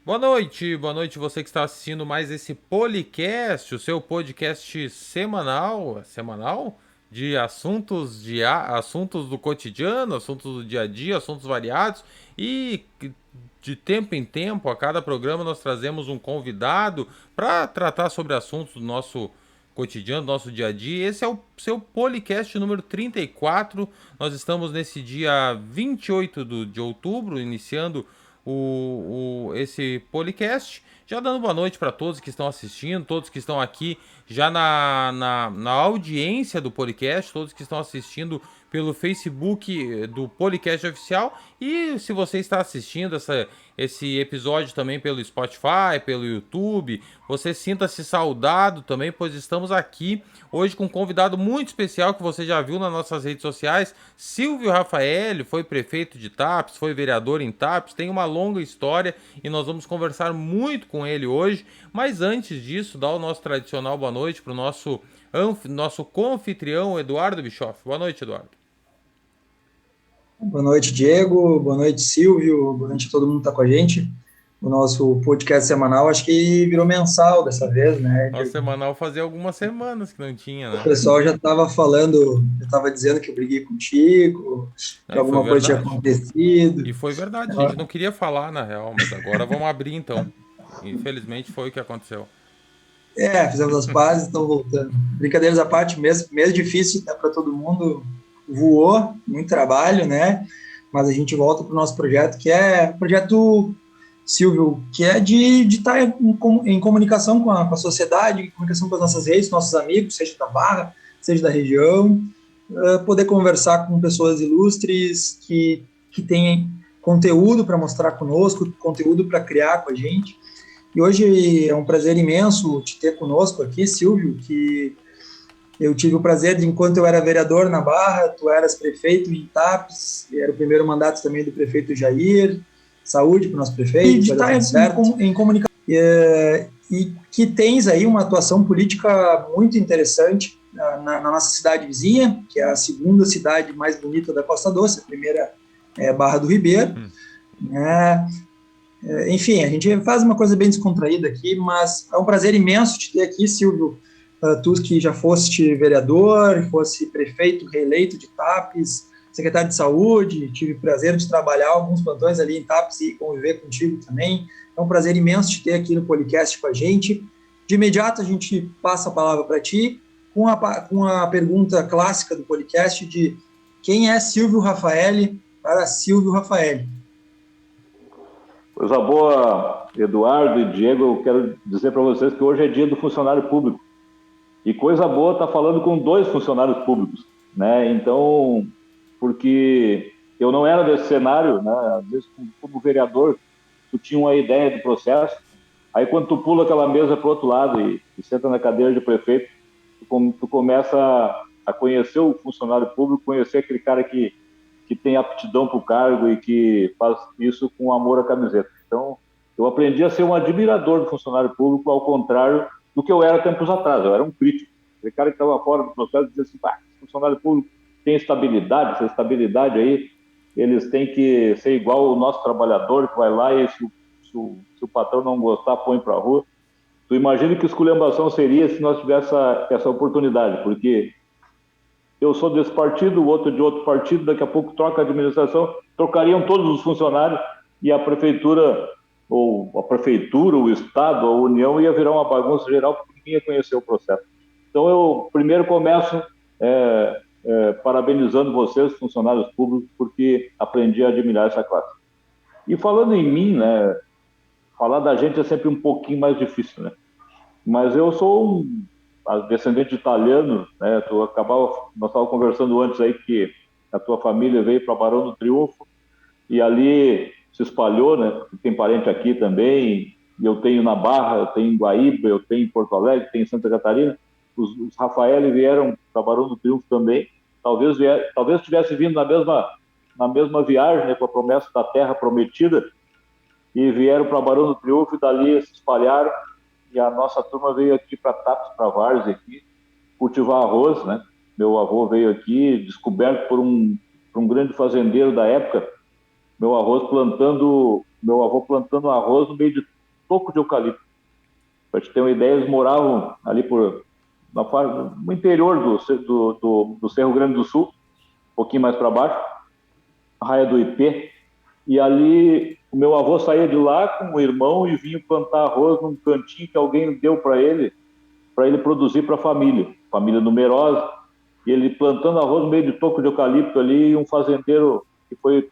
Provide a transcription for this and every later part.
Boa noite você que está assistindo mais esse Policast, o seu podcast semanal de assuntos do cotidiano, assuntos do dia a dia, assuntos variados e de tempo em tempo, a cada programa nós trazemos um convidado para tratar sobre assuntos do nosso cotidiano, do nosso dia a dia. Esse é o seu Policast número 34. Nós estamos nesse dia 28 de outubro, iniciando esse podcast. Já dando boa noite para todos que estão assistindo, todos que estão aqui já na audiência do podcast, todos que estão assistindo pelo Facebook do Policast Oficial. E se você está assistindo esse episódio também pelo Spotify, pelo YouTube, você sinta-se saudado também, pois estamos aqui hoje com um convidado muito especial que você já viu nas nossas redes sociais. Silvio Rafael foi prefeito de Tapes, foi vereador em Tapes, tem uma longa história e nós vamos conversar muito com ele hoje. Mas antes disso, dá o nosso tradicional boa noite para o nosso co-anfitrião Eduardo Bischoff. Boa noite, Eduardo. Boa noite, Diego. Boa noite, Silvio. Boa noite a todo mundo que está com a gente. O nosso podcast semanal, acho que virou mensal dessa vez, né? Nosso semanal fazia algumas semanas que não tinha, né? O pessoal já estava falando, já estava dizendo que eu briguei contigo, que E foi alguma coisa tinha verdade. acontecido. E foi verdade, a gente não queria falar na real, mas agora vamos abrir então. Infelizmente foi o que aconteceu. Fizemos as pazes, estão voltando. Brincadeiras à parte, mês difícil, né, para todo mundo, voou, muito trabalho, né? Mas a gente volta para o nosso projeto, que é o projeto, Silvio, que é de estar em comunicação com a sociedade, em comunicação com as nossas redes, nossos amigos, seja da Barra, seja da região, poder conversar com pessoas ilustres que têm conteúdo para mostrar conosco, conteúdo para criar com a gente. E hoje é um prazer imenso te ter conosco aqui, Silvio, que eu tive o prazer de, enquanto eu era vereador na Barra, tu eras prefeito em Tapes, era o primeiro mandato também do prefeito Jair, saúde para o nosso prefeito, e de estar em comunicação. E que tens aí uma atuação política muito interessante na nossa cidade vizinha, que é a segunda cidade mais bonita da Costa Doce, a primeira é Barra do Ribeiro, né? Enfim, a gente faz uma coisa bem descontraída aqui, mas é um prazer imenso te ter aqui, Silvio. Tu que já foste vereador, fosse prefeito reeleito de Tapes, secretário de saúde, tive o prazer de trabalhar alguns plantões ali em Tapes e conviver contigo também. É um prazer imenso te ter aqui no podcast com a gente. De imediato a gente passa a palavra para ti com a pergunta clássica do podcast de quem é Silvio Rafael para Silvio Rafael. Coisa boa, Eduardo e Diego, eu quero dizer para vocês que hoje é dia do funcionário público. E coisa boa estar falando com dois funcionários públicos, né? Então, porque eu não era desse cenário, né? Às vezes, como vereador, tu tinha uma ideia do processo, aí quando tu pula aquela mesa para o outro lado e senta na cadeira de prefeito, tu começa a conhecer o funcionário público, conhecer aquele cara que tem aptidão para o cargo e que faz isso com amor à camiseta. Então, eu aprendi a ser um admirador do funcionário público, ao contrário do que eu era tempos atrás. Eu era um crítico. Aquele cara que estava fora do processo dizia assim, funcionário público tem estabilidade, essa estabilidade aí, eles têm que ser igual o nosso trabalhador que vai lá e se o patrão não gostar, põe para a rua. Tu imagina que esculhambação seria se nós tivéssemos essa oportunidade, porque eu sou desse partido, o outro de outro partido, daqui a pouco troca a administração, trocariam todos os funcionários e a prefeitura, o Estado, a União ia virar uma bagunça geral porque ninguém ia conhecer o processo. Então eu primeiro começo parabenizando vocês, funcionários públicos, porque aprendi a admirar essa classe. E falando em mim, né, falar da gente é sempre um pouquinho mais difícil, né? Mas eu sou um descendente de italiano, né? Nós estávamos conversando antes aí que a tua família veio para Barão do Triunfo e ali se espalhou, né? Tem parente aqui também, e eu tenho na Barra, eu tenho em Guaíba, eu tenho em Porto Alegre, tenho em Santa Catarina. Os Rafael vieram para Barão do Triunfo também. Talvez tivesse vindo na mesma viagem, né, com a promessa da terra prometida, e vieram para Barão do Triunfo e dali se espalharam. E a nossa turma veio aqui para Tapes, para Várzea, aqui, cultivar arroz, né? Meu avô veio aqui, descoberto por um grande fazendeiro da época, meu avô plantando arroz no meio toco de eucalipto. Para te ter uma ideia, eles moravam ali no interior do Cerro Grande do Sul, um pouquinho mais para baixo, a Raia do Ipê, e ali o meu avô saía de lá com o irmão e vinha plantar arroz num cantinho que alguém deu para ele produzir para a família numerosa, e ele plantando arroz no meio de toco de eucalipto ali, e um fazendeiro que foi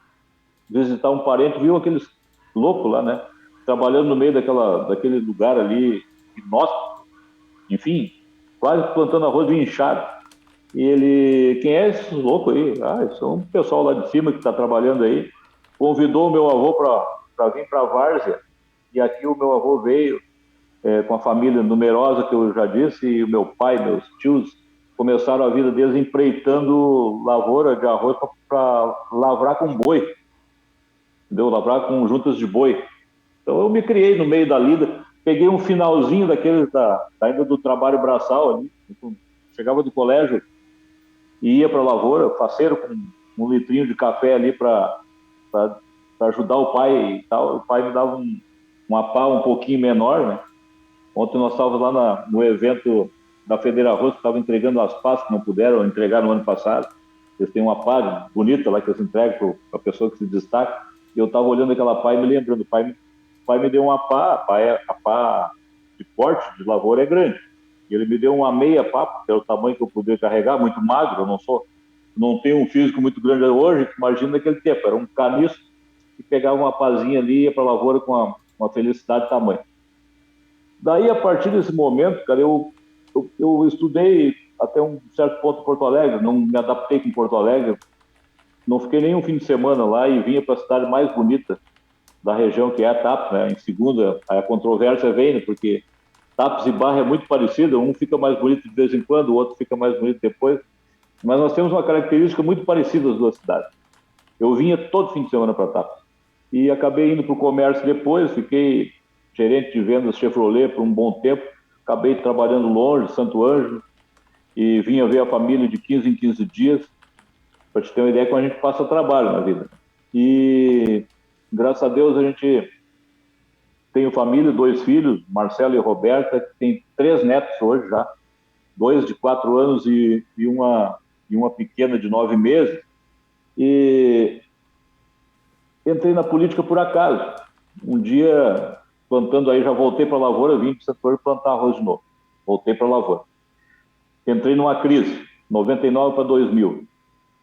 visitar um parente, viu aqueles loucos lá, né, trabalhando no meio daquele lugar ali, inóspito, enfim, quase plantando arroz de inchado. E ele, quem é esses loucos aí? Isso é um pessoal lá de cima que está trabalhando aí. Convidou o meu avô para vir para a Várzea, e aqui o meu avô veio com a família numerosa, que eu já disse, e o meu pai, meus tios, começaram a vida deles empreitando lavoura de arroz para lavrar com boi, entendeu? Lavrar com juntas de boi. Então eu me criei no meio da lida, peguei um finalzinho daqueles ainda do trabalho braçal ali, chegava do colégio e ia para a lavoura, faceiro com um litrinho de café ali para ajudar o pai e tal. O pai me dava uma pá um pouquinho menor, né? Ontem nós estávamos lá no evento da Federa Arroz, que estava entregando as pás que não puderam entregar no ano passado. Eles têm uma pá bonita lá que eles entregam para a pessoa que se destaca. E eu estava olhando aquela pá e me lembrando, o pai me deu uma pá, a pá de porte de lavoura é grande. E ele me deu uma meia pá, que é o tamanho que eu podia carregar, muito magro, eu não tenho um físico muito grande hoje, imagina naquele tempo, era um caniço que pegava uma pazinha ali e ia para a lavoura com uma felicidade tamanho. Daí, a partir desse momento, cara, eu estudei até um certo ponto em Porto Alegre, não me adaptei com Porto Alegre, não fiquei nem um fim de semana lá e vinha para a cidade mais bonita da região, que é a Tapes, né? Em segunda, a controvérsia vem, né? Porque Tapes e Barra é muito parecida, um fica mais bonito de vez em quando, o outro fica mais bonito depois, mas nós temos uma característica muito parecida das duas cidades. Eu vinha todo fim de semana para Tapes e acabei indo para o comércio depois, fiquei gerente de vendas Chevrolet por um bom tempo, acabei trabalhando longe, Santo Ângelo, e vinha ver a família de 15 em 15 dias, para te ter uma ideia como a gente passa trabalho na vida. E graças a Deus a gente tem família, 2 filhos, Marcelo e Roberta, que tem 3 netos hoje já, 2 de 4 anos e uma pequena de 9 meses. E entrei na política por acaso. Um dia, plantando aí, já voltei para a lavoura, vim para o setor plantar arroz de novo. Voltei para a lavoura. Entrei numa crise, 99 para 2000.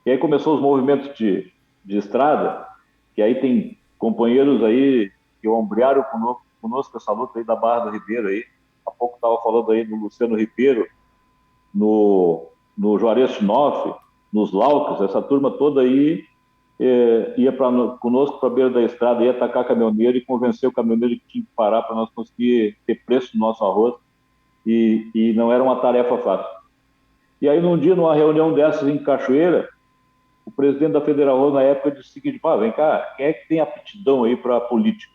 E aí começou os movimentos de estrada, que aí tem companheiros aí que ombrearam conosco essa luta aí da Barra do Ribeiro aí. Há pouco estava falando aí do Luciano Ribeiro, no Juarez Chinoff, nos Laucas, essa turma toda aí ia conosco para a beira da estrada, ia atacar caminhoneiro e convencer o caminhoneiro que tinha que parar para nós conseguir ter preço no nosso arroz, e não era uma tarefa fácil. E aí, num dia, numa reunião dessas em Cachoeira, o presidente da Federa Arroz, na época, disse o seguinte: vem cá, quem é que tem aptidão aí para a política?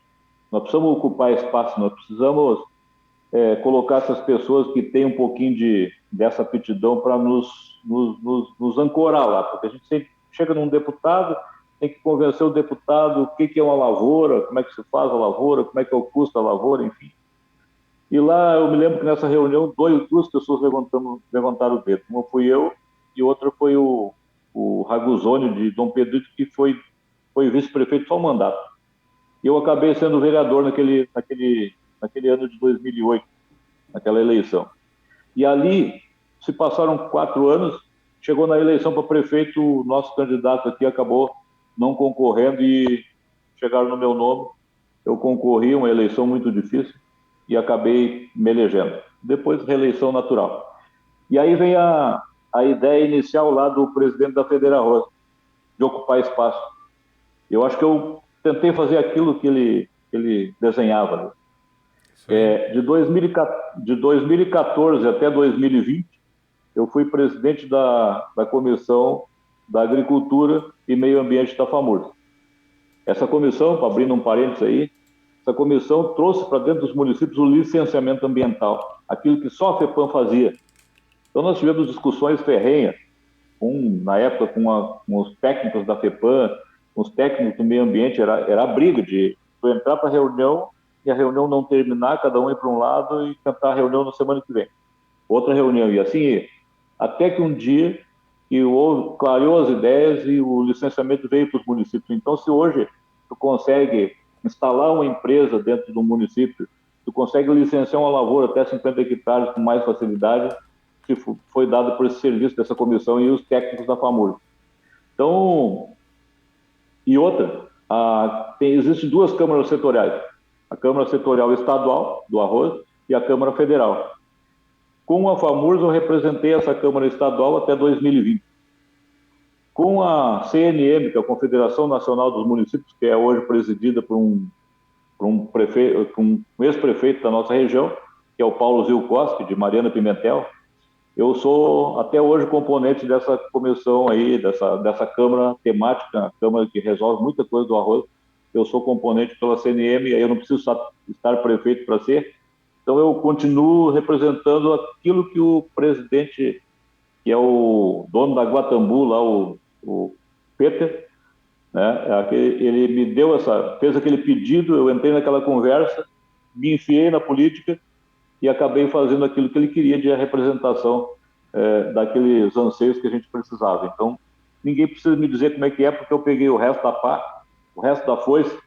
Nós precisamos ocupar espaço, nós precisamos colocar essas pessoas que têm um pouquinho dessa aptidão para nos ancorar lá, porque a gente sempre chega num deputado, tem que convencer o deputado o que é uma lavoura, como é que se faz a lavoura, como é que é o custo da lavoura, enfim. E lá eu me lembro que nessa reunião 2 pessoas levantaram o dedo. Uma fui eu e outra foi o Ragusoni de Dom Pedrito, que foi vice-prefeito só um mandato. E eu acabei sendo vereador naquele ano de 2008, naquela eleição. E ali se passaram 4 anos, chegou na eleição para prefeito, o nosso candidato aqui acabou não concorrendo e chegaram no meu nome. Eu concorri, uma eleição muito difícil, e acabei me elegendo. Depois, reeleição natural. E aí vem a ideia inicial lá do presidente da Federa Arroz, de ocupar espaço. Eu acho que eu tentei fazer aquilo que ele desenhava. De 2014 até 2020, eu fui presidente da Comissão da Agricultura e Meio Ambiente da FAMURS. Essa comissão, abrindo um parênteses aí, essa comissão trouxe para dentro dos municípios o licenciamento ambiental, aquilo que só a FEPAM fazia. Então nós tivemos discussões ferrenhas, na época com os técnicos da FEPAM, com os técnicos do meio ambiente, era a briga de tu entrar para a reunião e a reunião não terminar, cada um ir para um lado e tentar a reunião na semana que vem. Outra reunião, e assim, até que um dia que clareou as ideias e o licenciamento veio para os municípios. Então, se hoje tu consegue instalar uma empresa dentro de um município, tu consegue licenciar uma lavoura até 50 hectares com mais facilidade, que foi dado por esse serviço dessa comissão e os técnicos da FAMURS. Então, e outra, existem duas câmaras setoriais, a Câmara Setorial Estadual do Arroz e a Câmara Federal. Com a FAMURS, eu representei essa Câmara Estadual até 2020. Com a CNM, que é a Confederação Nacional dos Municípios, que é hoje presidida por um ex-prefeito da nossa região, que é o Paulo Zilkowski, de Mariana Pimentel, eu sou até hoje componente dessa comissão aí, dessa Câmara temática, a Câmara que resolve muita coisa do arroz. Eu sou componente pela CNM, aí eu não preciso estar prefeito para ser. Então, eu continuo representando aquilo que o presidente, que é o dono da Guatambu, lá, o Peter, né, ele me fez aquele pedido, eu entrei naquela conversa, me enfiei na política e acabei fazendo aquilo que ele queria de representação daqueles anseios que a gente precisava. Então, ninguém precisa me dizer como é que é, porque eu peguei o resto da pá, o resto da foice,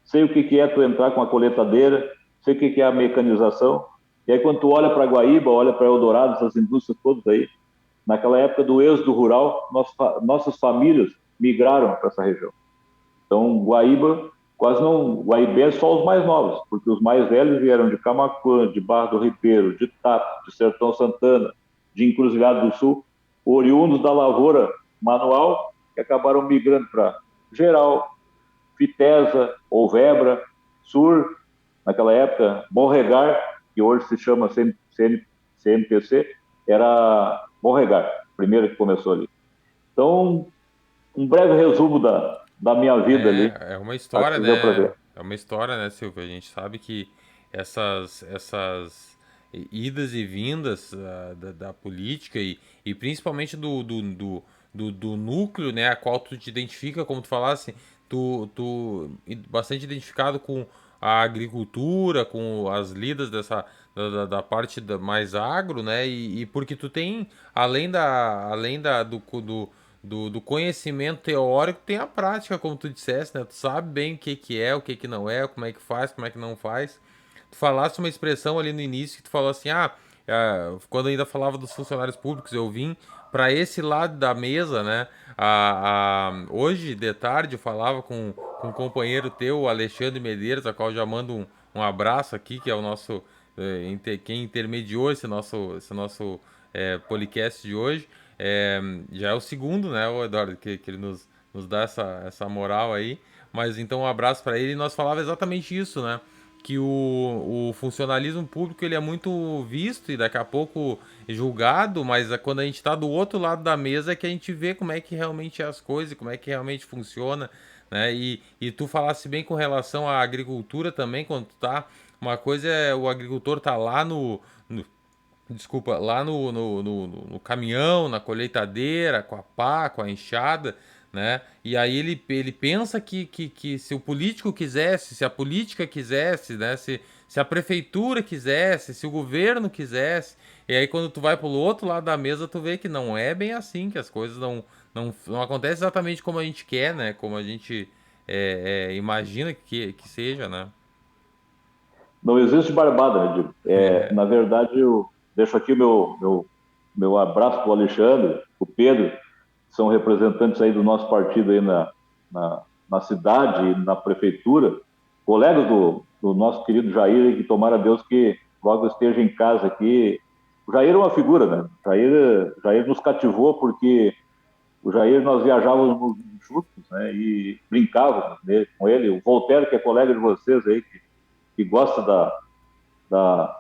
sei o que é tu entrar com a coletadeira, sei o que é a mecanização, e aí quando tu olha para Guaíba, olha para Eldorado, essas indústrias todas aí, naquela época do êxodo rural, nossas famílias migraram para essa região. Então, Guaíba, guaibenses só os mais novos, porque os mais velhos vieram de Camaquã, de Barra do Ribeiro, de Tato, de Sertão Santana, de Encruzilhada do Sul, oriundos da lavoura manual, que acabaram migrando para Geral, Fitesa, Olvebra, Sur, naquela época, Borregar, que hoje se chama CMPC, era Borregar, primeiro que começou ali. Então, um breve resumo da minha vida ali. É uma história, né? É uma história, né, Silvio? A gente sabe que essas idas e vindas da política e principalmente do núcleo, né, a qual tu te identifica, como tu falasse, tu bastante identificado com a agricultura, com as lidas da parte mais agro, né? E porque tu tem, além do conhecimento teórico, tem a prática, como tu disseste, né? Tu sabe bem o que é, o que não é, como é que faz, como é que não faz. Tu falaste uma expressão ali no início que tu falou assim, quando ainda falava dos funcionários públicos, eu vim para esse lado da mesa, né? Hoje, de tarde, eu falava com um companheiro teu, o Alexandre Medeiros, a qual já mando um abraço aqui, que é o nosso, quem intermediou esse nosso podcast de hoje. Já é o segundo, né, o Eduardo, que ele nos dá essa moral aí. Mas então um abraço para ele. E nós falava exatamente isso, né? Que o funcionalismo público ele é muito visto e daqui a pouco julgado, mas quando a gente está do outro lado da mesa é que a gente vê como é que realmente é as coisas, como é que realmente funciona, né? E tu falasse bem com relação à agricultura também, quando tu tá. Uma coisa é o agricultor tá lá desculpa, lá no caminhão, na colheitadeira, com a pá, com a enxada, né? E aí ele pensa que se o político quisesse, se a política quisesse, né? Se a prefeitura quisesse, se o governo quisesse, e aí quando tu vai pro outro lado da mesa, tu vê que não é bem assim, que as coisas não acontecem exatamente como a gente quer, né? Como a gente imagina que seja, né? Não existe barbada, né, Diego? Na verdade, eu deixo aqui meu abraço para o Alexandre, o Pedro, que são representantes aí do nosso partido aí na cidade e na prefeitura, colegas do nosso querido Jair, que tomara Deus que logo esteja em casa aqui. O Jair é uma figura, né? O Jair nos cativou porque o Jair, nós viajávamos juntos, né? E brincávamos, né, com ele. O Voltaire, que é colega de vocês aí, que gosta da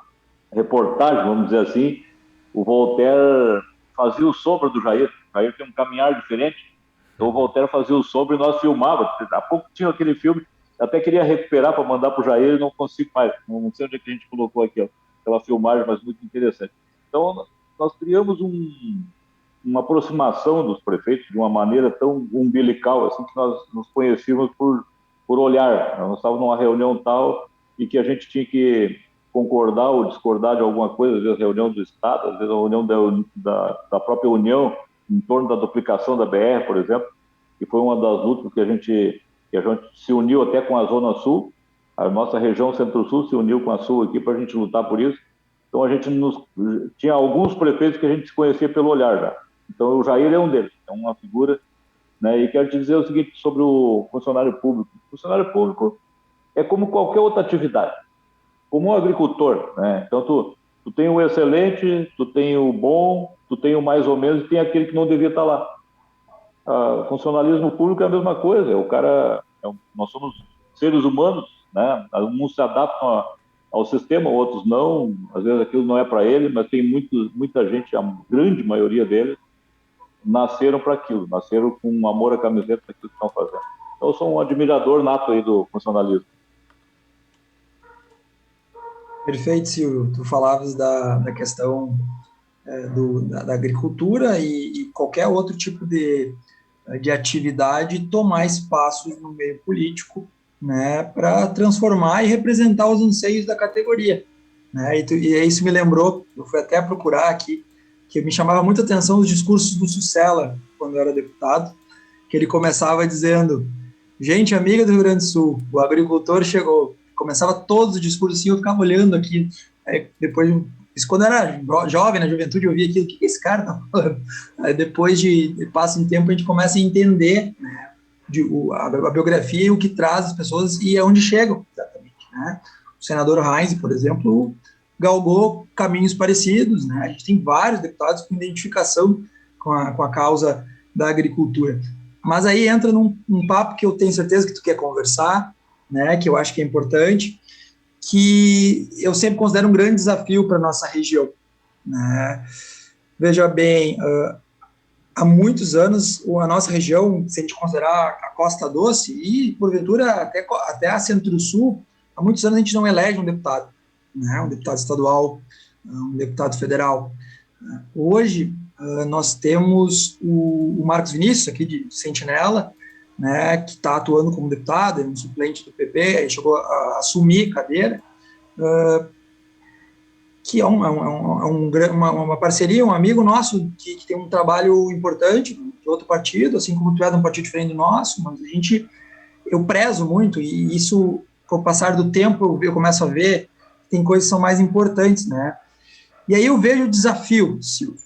reportagem, vamos dizer assim, o Voltaire fazia o sombra do Jair. O Jair tem um caminhar diferente, então o Voltaire fazia o sombra e nós filmávamos. Há pouco tinha aquele filme, até queria recuperar para mandar para o Jair e não consigo mais. Não sei onde é que a gente colocou aqui, ó, aquela filmagem, mas muito interessante. Então, nós criamos uma aproximação dos prefeitos de uma maneira tão umbilical, assim, que nós nos conhecíamos por olhar. Nós estávamos numa reunião tal, e que a gente tinha que concordar ou discordar de alguma coisa, às vezes reunião do Estado, às vezes a reunião da própria União, em torno da duplicação da BR, por exemplo, que foi uma das lutas que a gente se uniu até com a Zona Sul, a nossa região Centro-Sul se uniu com a Sul aqui para a gente lutar por isso. Então a gente tinha alguns prefeitos que a gente se conhecia pelo olhar já. Então o Jair é um deles, é uma figura, né? E quero te dizer o seguinte sobre o funcionário público. O funcionário público é como qualquer outra atividade, como um agricultor, né? Então tu tem o excelente, tu tem o bom, tu tem o mais ou menos e tem aquele que não devia estar lá. O funcionalismo público é a mesma coisa, o cara, nós somos seres humanos, né? Alguns se adaptam ao sistema, outros não, às vezes aquilo não é para ele, mas tem muita gente, a grande maioria deles, nasceram para aquilo, nasceram com um amor à camiseta daquilo que estão fazendo. Então eu sou um admirador nato aí do funcionalismo. Perfeito, Silvio. Tu falavas da questão da agricultura e qualquer outro tipo de atividade tomar espaços no meio político, né, para transformar e representar os anseios da categoria, né? E isso me lembrou, eu fui até procurar aqui, que me chamava muita atenção os discursos do Sucella, quando eu era deputado, que ele começava dizendo: gente amiga do Rio Grande do Sul, o agricultor chegou. Começava todos os discursos assim, eu ficava olhando aqui, aí depois, isso quando eu era jovem, na juventude, eu via aquilo, o que esse cara tá falando? Aí depois passa um tempo, a gente começa a entender, né, a biografia e o que traz as pessoas e aonde chegam, exatamente, né? O senador Heinz, por exemplo, galgou caminhos parecidos, né? A gente tem vários deputados com identificação com a causa da agricultura. Mas aí entra num papo que eu tenho certeza que tu quer conversar, né, que eu acho que é importante, que eu sempre considero um grande desafio para a nossa região, né? Veja bem, há muitos anos, a nossa região, se a gente considerar a Costa Doce e, porventura, até a Centro-Sul, há muitos anos a gente não elege um deputado, né? Um deputado estadual, um deputado federal. Hoje, nós temos o Marcos Vinícius, aqui de Sentinela, né, que está atuando como deputado, é um suplente do PP, chegou a assumir cadeira, que é uma parceria, um amigo nosso que tem um trabalho importante de outro partido, assim como tu é de um partido diferente do nosso, mas eu prezo muito, e isso, com o passar do tempo, eu começo a ver que tem coisas que são mais importantes, né? E aí eu vejo o desafio, Silvio.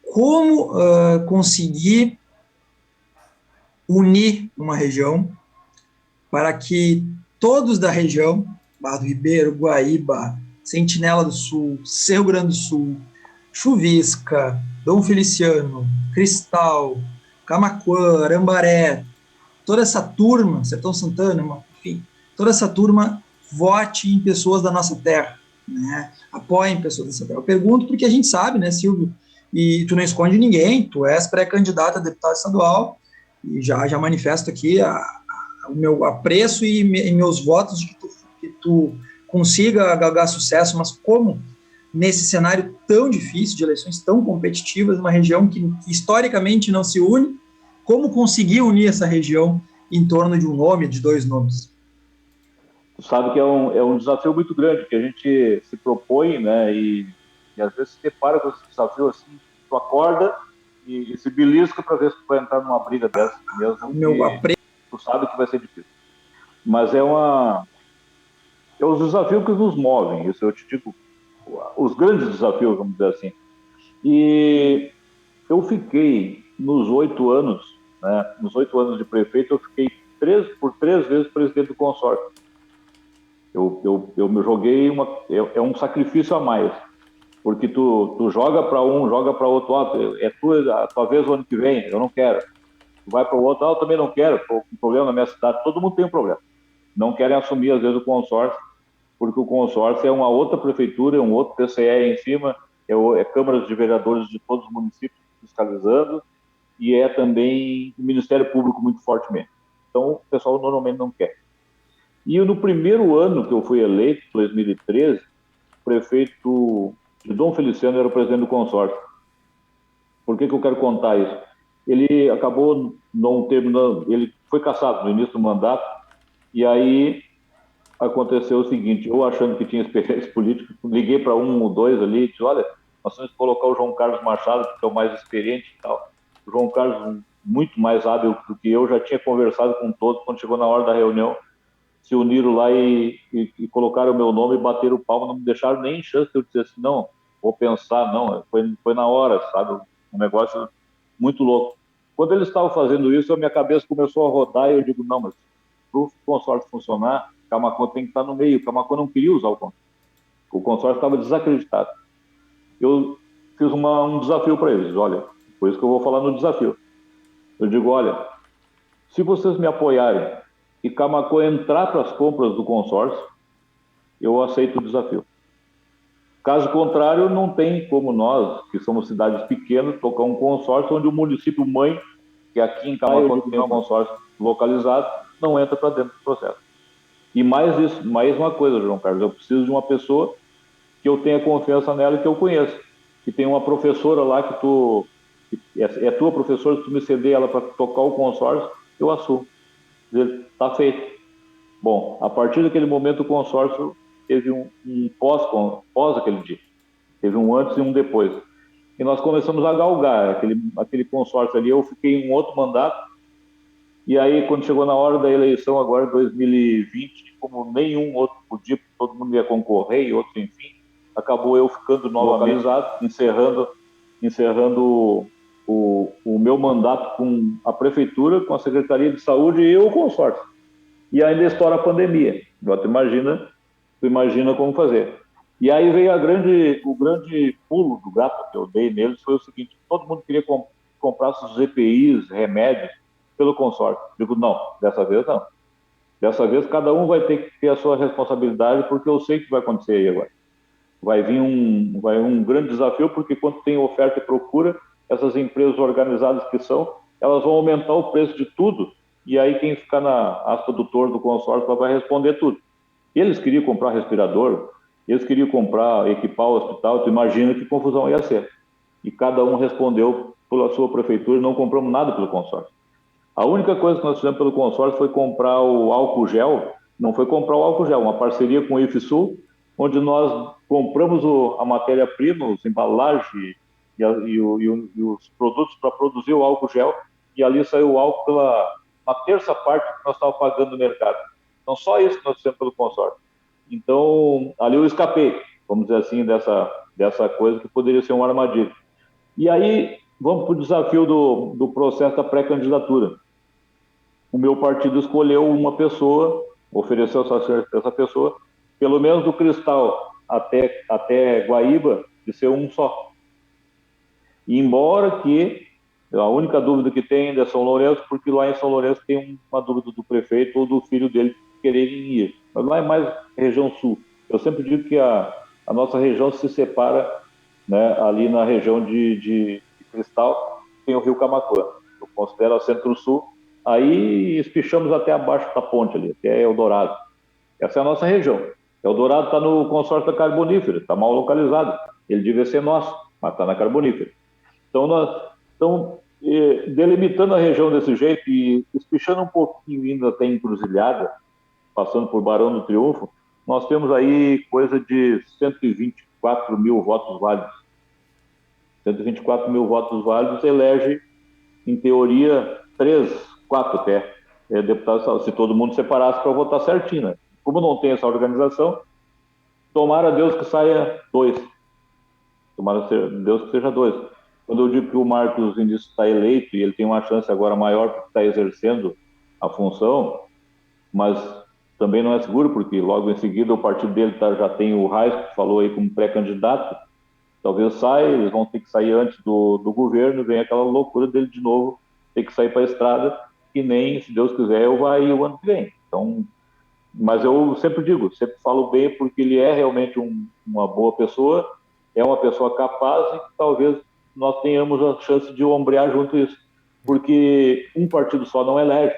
Como conseguir unir uma região para que todos da região, Barra do Ribeiro, Guaíba, Sentinela do Sul, Cerro Grande do Sul, Chuvisca, Dom Feliciano, Cristal, Camaquã, Arambaré, toda essa turma, Sertão Santana, enfim, toda essa turma vote em pessoas da nossa terra, né? Apoiem pessoas dessa terra. Eu pergunto porque a gente sabe, né, Silvio, e tu não esconde ninguém, tu és pré-candidato a deputado estadual, e já manifesto aqui o meu apreço e meus votos de que tu consiga galgar sucesso, mas como nesse cenário tão difícil, de eleições tão competitivas, uma região que historicamente não se une, como conseguir unir essa região em torno de um nome, de dois nomes? Tu sabe que é um desafio muito grande, que a gente se propõe, né, e às vezes se depara com esse desafio assim, tu acorda e se belisca para ver se tu vai entrar numa briga dessa mesmo, tu sabe que vai ser difícil. Mas é os desafios que nos movem, isso eu te digo, os grandes desafios, vamos dizer assim. E eu fiquei nos 8 anos, né, nos 8 anos de prefeito, eu fiquei por três vezes presidente do consórcio. Eu me joguei, é um sacrifício a mais, porque tu joga para um, joga para outro, é a tua vez o ano que vem, eu não quero. Tu vai para o outro, eu também não quero, estou com problema na minha cidade, todo mundo tem um problema. Não querem assumir, às vezes, o consórcio, porque o consórcio é uma outra prefeitura, é um outro TCE em cima, é câmaras de vereadores de todos os municípios fiscalizando, e é também o Ministério Público muito fortemente. Então, o pessoal normalmente não quer. E no primeiro ano que eu fui eleito, 2013, o prefeito de Dom Feliciano era o presidente do consórcio. Por que eu quero contar isso? Ele acabou não terminando, ele foi cassado no início do mandato, e aí aconteceu o seguinte, eu achando que tinha experiência política, liguei para um ou dois ali e disse, olha, nós temos que colocar o João Carlos Machado, que é o mais experiente e tal. O João Carlos, muito mais hábil do que eu, já tinha conversado com todos, quando chegou na hora da reunião, se uniram lá e colocaram o meu nome e bateram o palmo, não me deixaram nem chance de eu dizer assim, não, vou pensar, não, foi na hora, sabe, um negócio muito louco. Quando eles estavam fazendo isso, a minha cabeça começou a rodar e eu digo, não, mas para o consórcio funcionar, Camaquã tem que estar no meio. Camaquã não queria usar o consórcio. O consórcio estava desacreditado. Eu fiz um desafio para eles. Olha, por isso que eu vou falar no desafio. Eu digo, olha, se vocês me apoiarem e Camaquã entrar para as compras do consórcio, eu aceito o desafio. Caso contrário, não tem como nós, que somos cidades pequenas, tocar um consórcio onde o município mãe, que aqui em Camaquã tem um consórcio localizado, não entra para dentro do processo. E mais uma coisa, João Carlos, eu preciso de uma pessoa que eu tenha confiança nela e que eu conheça. Que tem uma professora lá que é tua professora, se tu me ceder ela para tocar o consórcio, eu assumo. Está feito. Bom, a partir daquele momento o consórcio teve um pós aquele dia. Teve um antes e um depois. E nós começamos a galgar aquele consórcio ali. Eu fiquei em um outro mandato. E aí, quando chegou na hora da eleição, agora 2020, como nenhum outro podia, todo mundo ia concorrer e outros, enfim, acabou eu ficando localizado, encerrando o meu mandato com a prefeitura, com a Secretaria de Saúde e o consórcio. E ainda estoura a pandemia. Tu imagina como fazer. E aí veio o grande pulo do gato que eu dei neles, foi o seguinte, todo mundo queria comprar seus EPIs, remédios, pelo consórcio. Digo, não, dessa vez não. Dessa vez cada um vai ter que ter a sua responsabilidade, porque eu sei o que vai acontecer aí agora. Vai vir um grande desafio, porque quando tem oferta e procura, essas empresas organizadas que são, elas vão aumentar o preço de tudo, e aí quem ficar na aspa do torno do consórcio vai responder tudo. Eles queriam comprar respirador, eles queriam equipar o hospital, tu imagina que confusão ia ser. E cada um respondeu pela sua prefeitura, não compramos nada pelo consórcio. A única coisa que nós fizemos pelo consórcio foi comprar o álcool gel, não foi comprar o álcool gel, uma parceria com o IFSUL, onde nós compramos a matéria-prima, os embalagens e os produtos para produzir o álcool gel, e ali saiu o álcool pela uma terça parte que nós estávamos pagando no mercado. Então, só isso que nós fizemos pelo consórcio. Então, ali eu escapei, vamos dizer assim, dessa coisa que poderia ser uma armadilha. E aí, vamos para o desafio do processo da pré-candidatura. O meu partido escolheu uma pessoa, ofereceu essa pessoa, pelo menos do Cristal até Guaíba, de ser um só. E embora que a única dúvida que tem ainda é São Lourenço, porque lá em São Lourenço tem uma dúvida do prefeito ou do filho dele quererem ir. Mas lá é mais região sul. Eu sempre digo que a nossa região se separa, né, ali na região de Cristal, tem o Rio Camaquã. Eu considero a Centro-Sul. Aí espichamos até abaixo da ponte ali, até Eldorado. Essa é a nossa região. Eldorado está no consórcio da Carbonífera, está mal localizado. Ele devia ser nosso, mas está na Carbonífera. Então, nós estamos delimitando a região desse jeito e espichando um pouquinho, indo até Encruzilhada, passando por Barão do Triunfo, nós temos aí coisa de 124 mil votos válidos. 124 mil votos válidos elege, em teoria, 4 até deputados, se todo mundo separasse para votar certinho, né? Como não tem essa organização, tomara Deus que saia 2. Tomara Deus que seja 2. Quando eu digo que o Marcos Vinícius está eleito e ele tem uma chance agora maior porque está exercendo a função, mas também não é seguro, porque logo em seguida o partido dele já tem o Reis, que falou aí como pré-candidato, talvez saia, eles vão ter que sair antes do governo, vem aquela loucura dele de novo, ter que sair para a estrada, e nem, se Deus quiser, eu vou ir o ano que vem. Então, mas eu sempre digo, sempre falo bem, porque ele é realmente uma boa pessoa, é uma pessoa capaz e talvez nós tenhamos a chance de ombrear junto isso. Porque um partido só não elege,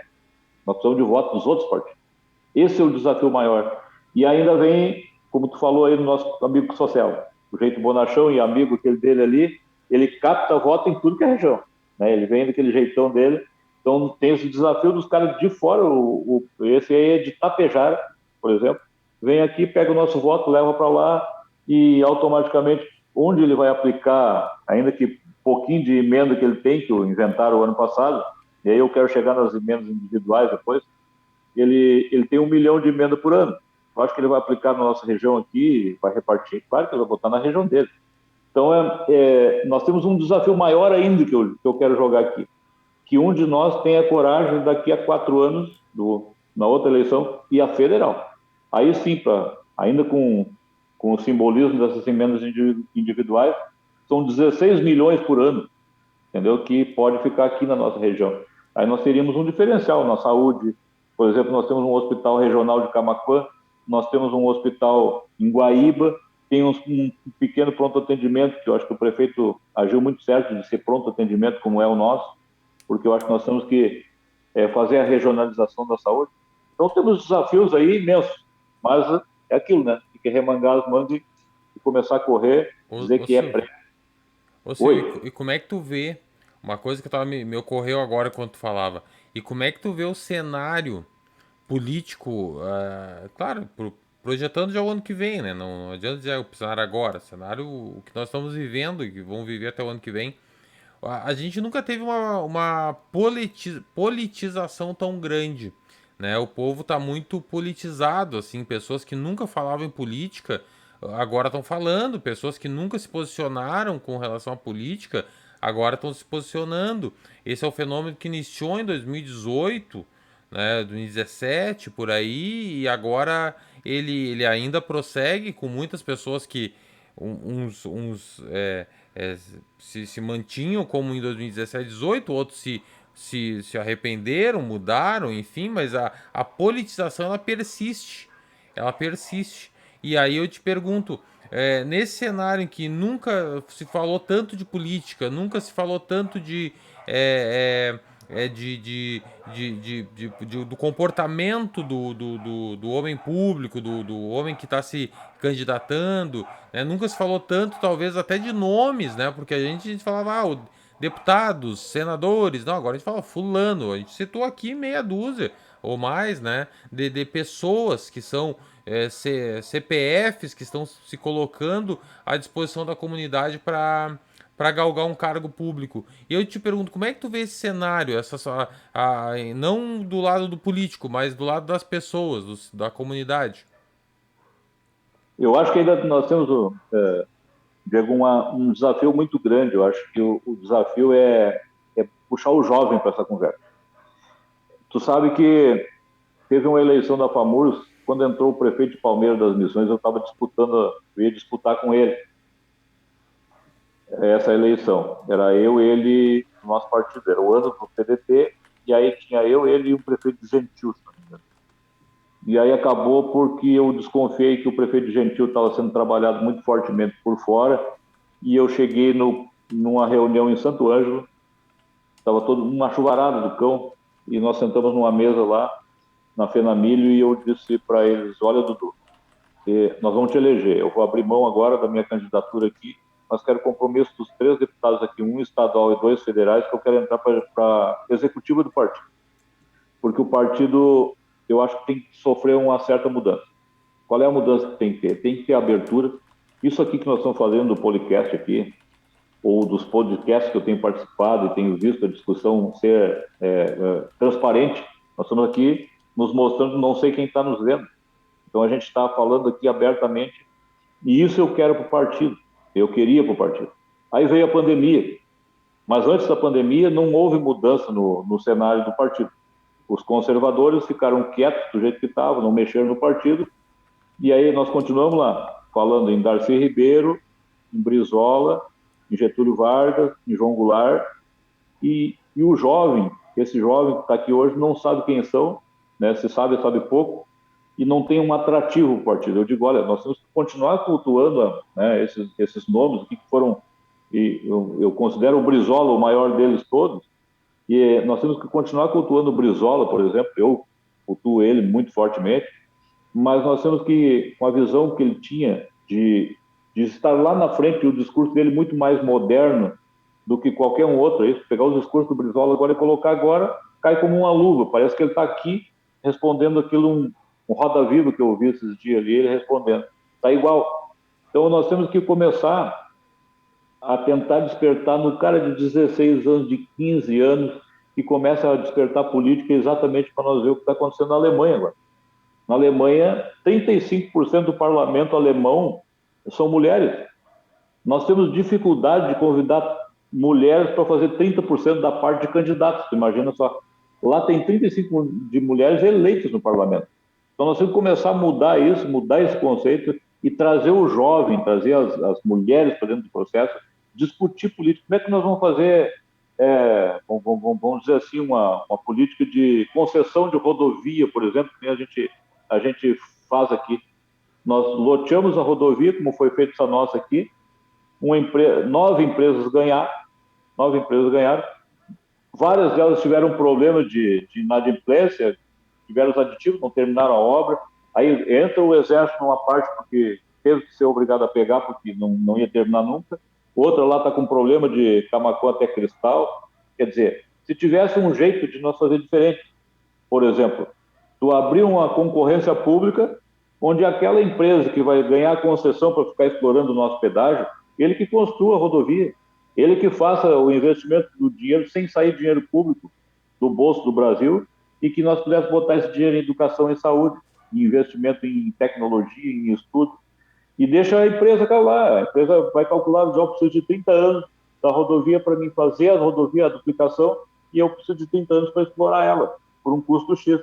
nós precisamos de votos dos outros partidos. Esse é o desafio maior. E ainda vem, como tu falou aí no nosso amigo social, o jeito bonachão e amigo aquele dele ali, ele capta voto em tudo que é região, né? Ele vem daquele jeitão dele. Então tem esse desafio dos caras de fora, esse aí é de Tapejara, por exemplo, vem aqui, pega o nosso voto, leva para lá e automaticamente, onde ele vai aplicar, ainda que pouquinho de emenda que ele tem, que inventaram o ano passado, e aí eu quero chegar nas emendas individuais depois, ele tem 1 milhão de emenda por ano. Eu acho que ele vai aplicar na nossa região aqui, vai repartir, claro que ele vai botar na região dele. Então, nós temos um desafio maior ainda que eu quero jogar aqui, que um de nós tenha coragem daqui a 4 anos, na outra eleição, e a federal. Aí sim, ainda com o simbolismo dessas emendas individuais, são 16 milhões por ano, entendeu? Que pode ficar aqui na nossa região. Aí nós teríamos um diferencial na saúde. Por exemplo, nós temos um hospital regional de Camaquã, nós temos um hospital em Guaíba, tem um pequeno pronto-atendimento, que eu acho que o prefeito agiu muito certo de ser pronto-atendimento, como é o nosso, porque eu acho que nós temos que fazer a regionalização da saúde. Então temos desafios aí imensos, mas é aquilo, né? Tem que remangar as mangas e começar a correr, dizer que é pré. E como é que tu vê, uma coisa que me ocorreu agora quando tu falava, e como é que tu vê o cenário político, claro, projetando já o ano que vem, né? Não adianta dizer o cenário agora, cenário o que nós estamos vivendo e que vão viver até o ano que vem. A gente nunca teve uma politização tão grande, né? O povo tá muito politizado, assim, pessoas que nunca falavam em política agora estão falando, pessoas que nunca se posicionaram com relação à política agora estão se posicionando. Esse é o fenômeno que iniciou em 2018, né, 2017, por aí, e agora ele ainda prossegue com muitas pessoas que se mantinham como em 2017, 2018, outros se arrependeram, mudaram, enfim, mas a politização ela persiste. Ela persiste. E aí eu te pergunto, nesse cenário em que nunca se falou tanto de política, nunca se falou tanto do comportamento do homem público, do homem que está se candidatando, né? Nunca se falou tanto, talvez até de nomes, né? Porque a gente falava, deputados, senadores, não, agora a gente fala fulano, a gente citou aqui meia dúzia ou mais, né? De pessoas que são CPFs que estão se colocando à disposição da comunidade para galgar um cargo público. E eu te pergunto, como é que tu vê esse cenário, não do lado do político, mas do lado das pessoas, da comunidade? Eu acho que ainda nós temos, Diego, um desafio muito grande. Eu acho que o desafio é puxar o jovem para essa conversa. Tu sabe que teve uma eleição da FAMURS, quando entrou o prefeito de Palmeiras das Missões, eu ia disputar com ele essa eleição. Era eu, ele, nosso partido, era o ano do PDT, e aí tinha eu, ele e o prefeito de Gentil. E aí acabou porque eu desconfiei que o prefeito de Gentil estava sendo trabalhado muito fortemente por fora, e eu cheguei numa reunião em Santo Ângelo, estava todo uma chuvarada do cão, e nós sentamos numa mesa lá, na Fenamilho, e eu disse para eles, olha, Dudu, nós vamos te eleger, eu vou abrir mão agora da minha candidatura aqui, mas quero compromisso dos 3 deputados aqui, 1 estadual e 2 federais, que eu quero entrar para a executiva do partido. Porque o partido, eu acho que tem que sofrer uma certa mudança. Qual é a mudança que tem que ter? Tem que ter abertura. Isso aqui que nós estamos fazendo do podcast aqui, ou dos podcasts que eu tenho participado e tenho visto a discussão ser transparente, nós estamos aqui nos mostrando, não sei quem está nos vendo. Então a gente está falando aqui abertamente, e isso eu quero para o partido, eu queria para o partido. Aí veio a pandemia, mas antes da pandemia não houve mudança no cenário do partido. Os conservadores ficaram quietos do jeito que estavam, não mexeram no partido, e aí nós continuamos lá, falando em Darcy Ribeiro, em Brizola, em Getúlio Vargas, em João Goulart, e o jovem, esse jovem que está aqui hoje, não sabe quem são, né? Se sabe pouco, e não tem um atrativo para o partido. Eu digo, olha, nós temos que continuar cultuando, né, esses nomes, que foram, e eu considero o Brizola o maior deles todos, e nós temos que continuar cultuando o Brizola, por exemplo, eu cultuo ele muito fortemente, mas nós temos que, com a visão que ele tinha de estar lá na frente, o discurso dele muito mais moderno do que qualquer um outro, é isso, pegar os discursos do Brizola agora e colocar agora, cai como uma luva, parece que ele está aqui respondendo aquilo Roda Viva que eu ouvi esses dias ali, ele respondendo. Está igual. Então, nós temos que começar a tentar despertar no cara de 16 anos, de 15 anos, que começa a despertar política exatamente para nós ver o que está acontecendo na Alemanha agora. Na Alemanha, 35% do parlamento alemão são mulheres. Nós temos dificuldade de convidar mulheres para fazer 30% da parte de candidatos. Imagina só. Lá tem 35% de mulheres eleitas no parlamento. Então nós temos que começar a mudar isso, mudar esse conceito e trazer o jovem, trazer as mulheres para dentro do processo, discutir política. Como é que nós vamos fazer, vamos dizer assim, uma política de concessão de rodovia, por exemplo, que a gente faz aqui. Nós loteamos a rodovia, como foi feito essa nossa aqui, 9 empresas ganharam, várias delas tiveram problema de inadimplência, tiveram os aditivos, não terminaram a obra, aí entra o Exército numa parte porque teve que ser obrigado a pegar porque não ia terminar nunca, outra lá está com problema de Camaquã até Cristal. Quer dizer, se tivesse um jeito de nós fazer diferente, por exemplo, tu abrir uma concorrência pública onde aquela empresa que vai ganhar a concessão para ficar explorando o nosso pedágio, ele que construa a rodovia, ele que faça o investimento do dinheiro sem sair dinheiro público do bolso do Brasil e que nós pudéssemos botar esse dinheiro em educação e saúde, em investimento em tecnologia, em estudo, e deixa a empresa calar. A empresa vai calcular, eu preciso de 30 anos da rodovia para mim fazer a rodovia, a duplicação, e eu preciso de 30 anos para explorar ela, por um custo X.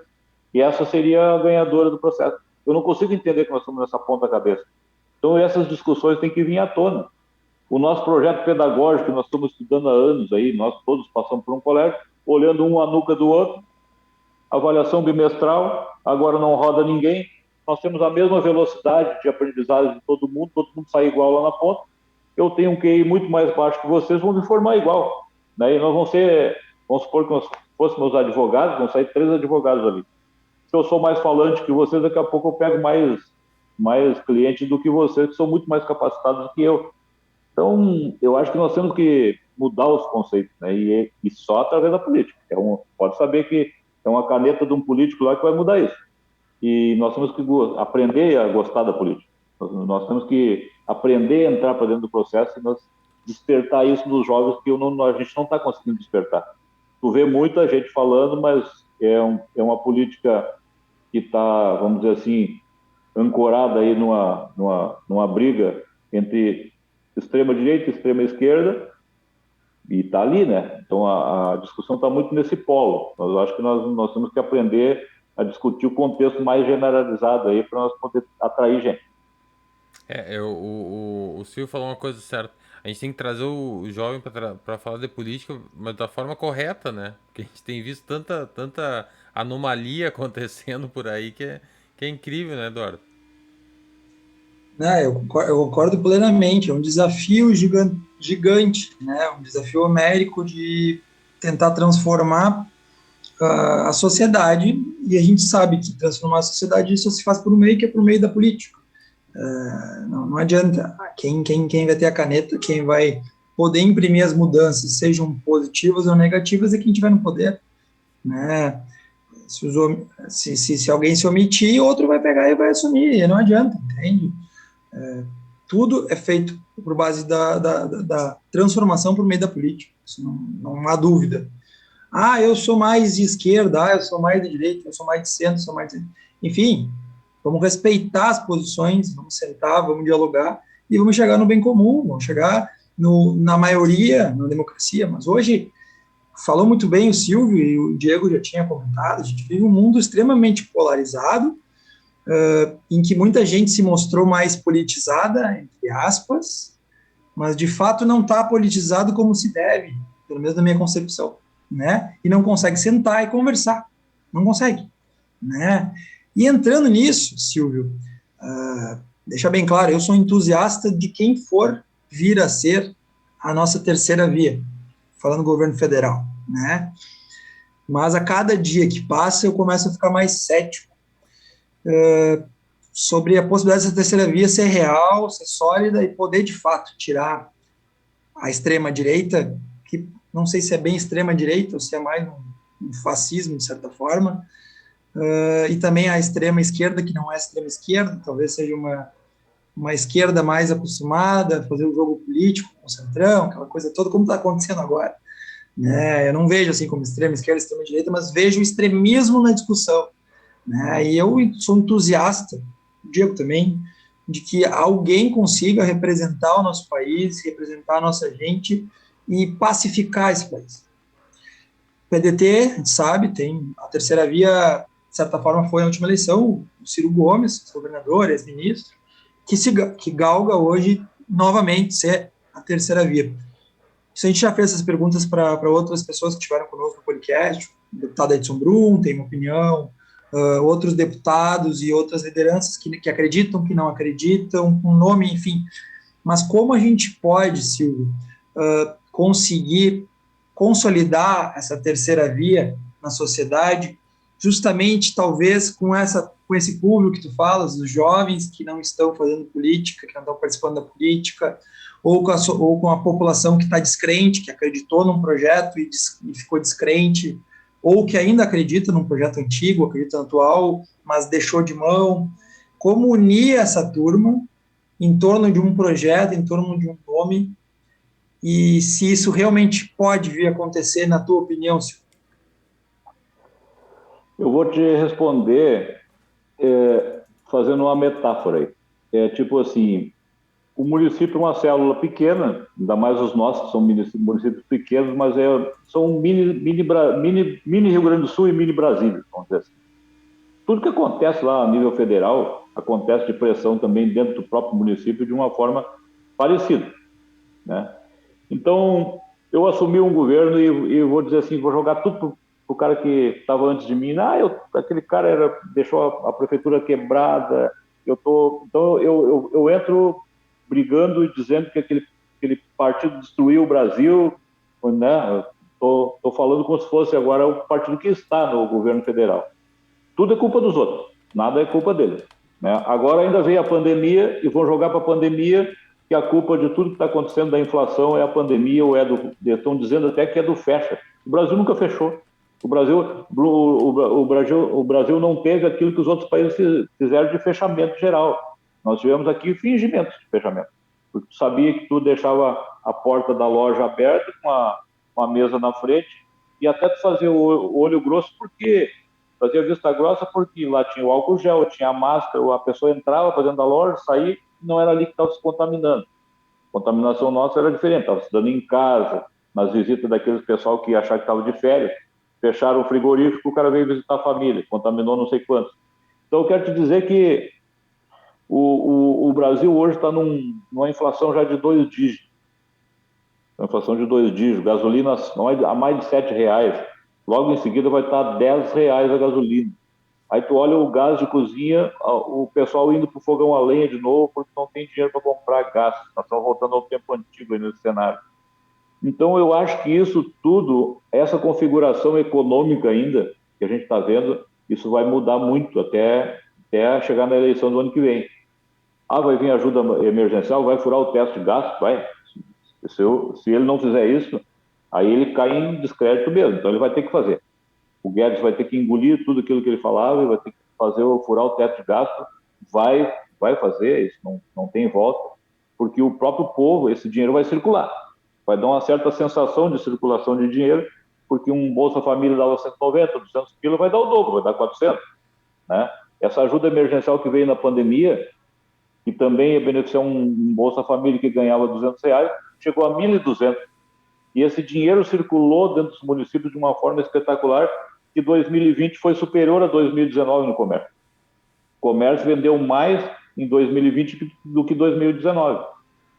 E essa seria a ganhadora do processo. Eu não consigo entender que nós estamos nessa ponta cabeça. Então essas discussões têm que vir à tona. O nosso projeto pedagógico, que nós estamos estudando há anos, aí, nós todos passamos por um colégio, olhando um a nuca do outro, avaliação bimestral, agora não roda ninguém, nós temos a mesma velocidade de aprendizagem de todo mundo sai igual lá na ponta, eu tenho um QI muito mais baixo que vocês, vão me formar igual. Daí nós vamos supor que nós fôssemos advogados, vão sair 3 advogados ali. Se eu sou mais falante que vocês, daqui a pouco eu pego mais clientes do que vocês, que são muito mais capacitados do que eu. Então, eu acho que nós temos que mudar os conceitos, né? E só através da política. Pode saber que é uma caneta de um político lá que vai mudar isso. E nós temos que aprender a gostar da política. Nós temos que aprender a entrar para dentro do processo e nós despertar isso nos jovens que a gente não está conseguindo despertar. Tu vê muita gente falando, mas é uma política que está, vamos dizer assim, ancorada aí numa briga entre extrema-direita e extrema-esquerda, e está ali, né? Então a discussão está muito nesse polo. Eu acho que nós temos que aprender a discutir o contexto mais generalizado aí para nós poder atrair gente. O Silvio falou uma coisa certa. A gente tem que trazer o jovem para falar de política, mas da forma correta, né? Porque a gente tem visto tanta anomalia acontecendo por aí que é incrível, né, Eduardo? Não, eu concordo plenamente. É um desafio gigante, né? Um desafio homérico de tentar transformar a sociedade, e a gente sabe que transformar a sociedade só se faz por meio que é por meio da política. Não adianta. Quem vai ter a caneta, quem vai poder imprimir as mudanças, sejam positivas ou negativas, é quem tiver no poder, né? Se alguém se omitir, outro vai pegar e vai assumir, e não adianta, entende? Tudo é feito por base da transformação por meio da política, isso não há dúvida. Eu sou mais de esquerda, eu sou mais de direita, eu sou mais de centro, sou mais de... Enfim, vamos respeitar as posições, vamos sentar, vamos dialogar e vamos chegar no bem comum, vamos chegar na maioria, na democracia. Mas hoje, falou muito bem o Silvio e o Diego já tinha comentado, a gente vive um mundo extremamente polarizado, em que muita gente se mostrou mais politizada, entre aspas, mas de fato não está politizado como se deve, pelo menos na minha concepção, né? E não consegue sentar e conversar, não consegue, né? E entrando nisso, Silvio, deixa bem claro, eu sou entusiasta de quem for vir a ser a nossa terceira via, falando do governo federal, né? Mas a cada dia que passa eu começo a ficar mais cético sobre a possibilidade dessa terceira via ser real, ser sólida e poder, de fato, tirar a extrema-direita, que não sei se é bem extrema-direita ou se é mais um fascismo, de certa forma, e também a extrema esquerda, que não é extrema esquerda, talvez seja uma esquerda mais acostumada a fazer o jogo político com o centrão, aquela coisa toda, como está acontecendo agora. Né? Eu não vejo assim como extrema esquerda, extrema direita, mas vejo extremismo na discussão. Né? E eu sou entusiasta, Diego também, de que alguém consiga representar o nosso país, representar a nossa gente e pacificar esse país. O PDT, a gente sabe, tem a terceira via, de certa forma, foi a última eleição, o Ciro Gomes, governador, ex-ministro, que galga hoje novamente ser a terceira via. Isso a gente já fez essas perguntas para outras pessoas que estiveram conosco no podcast, o deputado Edson Brum tem uma opinião, outros deputados e outras lideranças que acreditam, que não acreditam, um nome, enfim. Mas como a gente pode, Silvio, conseguir consolidar essa terceira via na sociedade, justamente, talvez, com esse público que tu falas, os jovens que não estão fazendo política, que não estão participando da política, ou com a população que está descrente, que acreditou num projeto e ficou descrente, ou que ainda acredita num projeto antigo, acredita no atual, mas deixou de mão. Como unir essa turma em torno de um projeto, em torno de um nome, e se isso realmente pode vir a acontecer, na tua opinião, Silvio? Eu vou te responder fazendo uma metáfora aí. É tipo assim, o município é uma célula pequena, ainda mais os nossos, que são municípios pequenos, mas são mini Rio Grande do Sul e mini Brasília, vamos dizer assim. Tudo que acontece lá a nível federal, acontece de pressão também dentro do próprio município de uma forma parecida, né? Então, eu assumi um governo e vou dizer assim, vou jogar tudo para o cara que estava antes de mim. Aquele cara deixou a prefeitura quebrada, então eu entro brigando e dizendo que aquele partido destruiu o Brasil, né? Tô falando como se fosse agora o partido que está no governo federal. Tudo é culpa dos outros, nada é culpa deles, né? Agora ainda veio a pandemia e vão jogar para a pandemia que a culpa de tudo que está acontecendo da inflação é a pandemia ou estão dizendo até que é do fecha. O Brasil nunca fechou. O Brasil não teve aquilo que os outros países fizeram de fechamento geral. Nós tivemos aqui fingimentos de fechamento. Porque tu sabia que tu deixava a porta da loja aberta com a mesa na frente e até tu fazia o olho grosso fazia vista grossa porque lá tinha o álcool gel, tinha a máscara, a pessoa entrava para dentro da loja, saía, não era ali que estava se contaminando. A contaminação nossa era diferente, estava se dando em casa, nas visitas daqueles pessoal que achava que estava de férias, fecharam o frigorífico, o cara veio visitar a família, contaminou não sei quantos. Então eu quero te dizer que o Brasil hoje está numa inflação já de 2 dígitos. Uma inflação de 2 dígitos, gasolina a mais de R$7. Logo em seguida vai estar R$10 a gasolina. Aí tu olha o gás de cozinha, o pessoal indo para o fogão a lenha de novo porque não tem dinheiro para comprar gás. Nós estamos voltando ao tempo antigo aí nesse cenário. Então eu acho que isso tudo, essa configuração econômica ainda que a gente está vendo, isso vai mudar muito até chegar na eleição do ano que vem. Vai vir ajuda emergencial, vai furar o teto de gasto, vai. Se ele não fizer isso, aí ele cai em descrédito mesmo, então ele vai ter que fazer. O Guedes vai ter que engolir tudo aquilo que ele falava, ele vai ter que furar o teto de gasto, vai fazer, isso não tem volta, porque o próprio povo, esse dinheiro vai circular, vai dar uma certa sensação de circulação de dinheiro, porque um Bolsa Família dava 190, 200 quilos, vai dar o dobro, vai dar 400, né? Essa ajuda emergencial que veio na pandemia, que também ia beneficiar um Bolsa Família que ganhava R$200, chegou a 1.200. E esse dinheiro circulou dentro dos municípios de uma forma espetacular, que 2020 foi superior a 2019 no comércio. O comércio vendeu mais em 2020 do que 2019.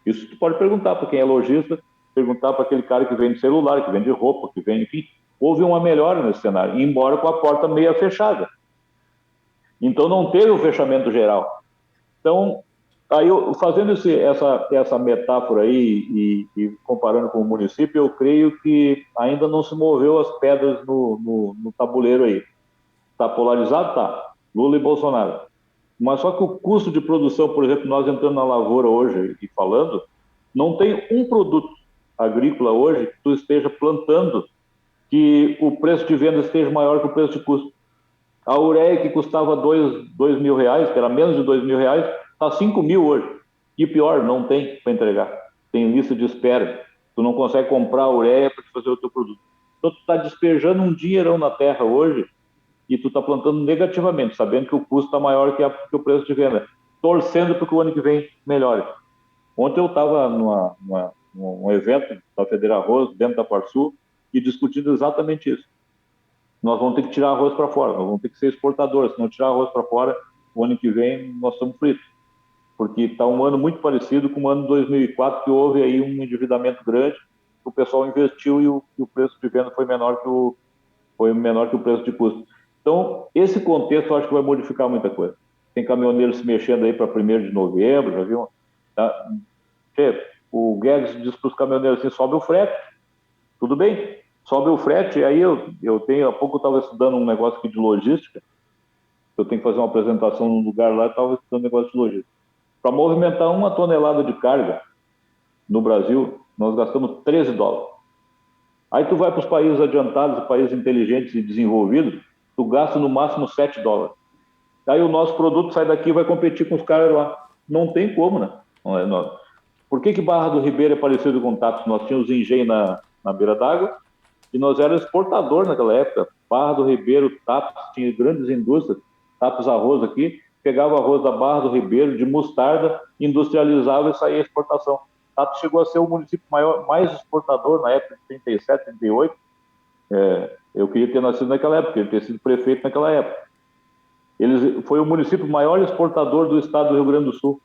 Isso tu pode perguntar para quem é lojista, perguntar para aquele cara que vende celular, que vende roupa, que vende, enfim. Houve uma melhora nesse cenário, embora com a porta meia fechada. Então não teve o fechamento geral. Então, aí fazendo essa metáfora aí e comparando com o município, eu creio que ainda não se moveu as pedras no tabuleiro aí. Está polarizado? Tá. Lula e Bolsonaro. Mas só que o custo de produção, por exemplo, nós entrando na lavoura hoje e falando, não tem um produto agrícola hoje que tu esteja plantando que o preço de venda esteja maior que o preço de custo. A ureia que custava dois mil reais, que era menos de 2 mil reais, está 5 mil hoje. E pior, não tem para entregar. Tem lista de espera. Tu não consegue comprar a ureia para fazer o teu produto. Então tu está despejando um dinheirão na terra hoje e tu está plantando negativamente, sabendo que o custo está maior que o preço de venda, torcendo para que o ano que vem melhore. Ontem eu estava num evento da Federa Arroz, dentro da Parsul, e discutindo exatamente isso. Nós vamos ter que tirar arroz para fora, nós vamos ter que ser exportadores. Se não tirar arroz para fora, o ano que vem nós estamos fritos. Porque está um ano muito parecido com o ano de 2004, que houve aí um endividamento grande, o pessoal investiu e o preço de venda foi menor que o preço de custo. Então, esse contexto eu acho que vai modificar muita coisa. Tem caminhoneiros se mexendo aí para 1º de novembro, já viu? Tá? O Guedes diz para os caminhoneiros assim, sobe o frete. Tudo bem, sobe o frete. Aí há pouco eu estava estudando um negócio aqui de logística, eu tenho que fazer uma apresentação num lugar lá, estava estudando um negócio de logística. Para movimentar 1 tonelada de carga no Brasil, nós gastamos $13. Aí tu vai para os países adiantados, países inteligentes e desenvolvidos, tu gasta no máximo $7. Aí o nosso produto sai daqui e vai competir com os caras lá. Não tem como, né? Por que Barra do Ribeiro é parecido com Tapes? Nós tínhamos engenho na beira d'água e nós éramos exportador naquela época. Barra do Ribeiro, Tapes, tinha grandes indústrias, Tapes Arroz aqui, pegava arroz da Barra do Ribeiro, de mostarda, industrializava e saía a exportação. Tapes chegou a ser o município mais exportador na época de 37, 38. Eu queria ter nascido naquela época, queria ter sido prefeito naquela época. Foi o município maior exportador do estado do Rio Grande do Sul.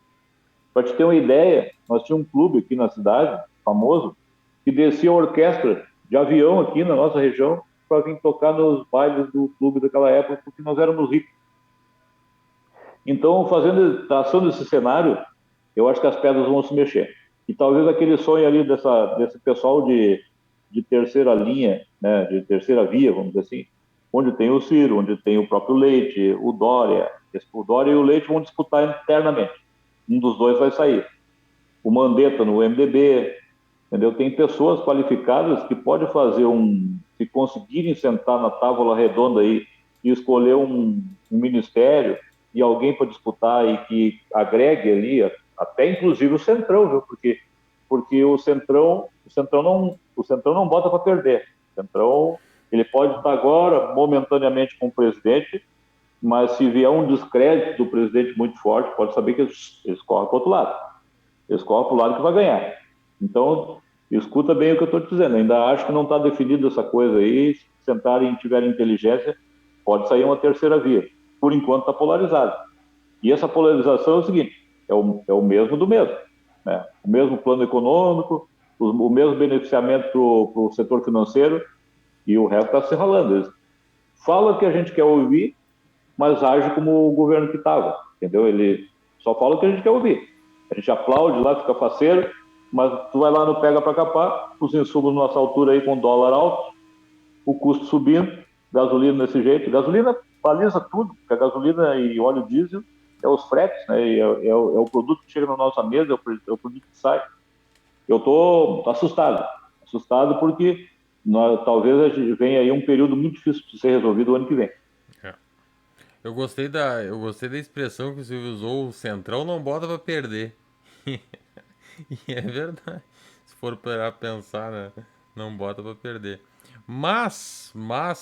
Para te ter uma ideia, nós tínhamos um clube aqui na cidade, famoso, que descia a orquestra de avião aqui na nossa região para vir tocar nos bailes do clube daquela época, porque nós éramos ricos. Então, traçando esse cenário, eu acho que as pedras vão se mexer. E talvez aquele sonho ali desse pessoal de terceira linha, né, de terceira via, vamos dizer assim, onde tem o Ciro, onde tem o próprio Leite, o Dória. O Dória e o Leite vão disputar internamente. Um dos dois vai sair. O Mandetta no MDB, entendeu? Tem pessoas qualificadas que podem fazer se conseguirem sentar na tábua redonda aí e escolher um ministério e alguém para disputar e que agregue ali, até inclusive o Centrão, viu? Porque o Centrão não bota para perder. O Centrão, ele pode estar agora momentaneamente com o presidente, mas se vier um descrédito do presidente muito forte, pode saber que eles correm para o outro lado. Eles correm para o lado que vai ganhar. Então, escuta bem o que eu estou te dizendo. Ainda acho que não está definida essa coisa aí. Se sentarem e tiverem inteligência, pode sair uma terceira via. Por enquanto está polarizado. E essa polarização é o seguinte, é o mesmo do mesmo. Né? O mesmo plano econômico, o mesmo beneficiamento para o setor financeiro, e o resto está se ralando. Eles falam que a gente quer ouvir, mas age como o governo que estava, entendeu? Ele só fala o que a gente quer ouvir. A gente aplaude lá, fica faceiro, mas tu vai lá no pega para capar, os insumos nossa altura aí com dólar alto, o custo subindo, gasolina desse jeito. Gasolina baliza tudo, porque a gasolina e óleo diesel é os fretes, né? E é o produto que chega na nossa mesa, é o produto que sai. Eu estou assustado porque talvez a gente venha aí um período muito difícil de ser resolvido o ano que vem. Eu gostei da expressão que o Silvio usou, o Centrão não bota pra perder. E é verdade. Se for para pensar, né? Não bota pra perder. Mas,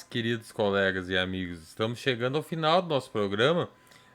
queridos colegas e amigos, estamos chegando ao final do nosso programa,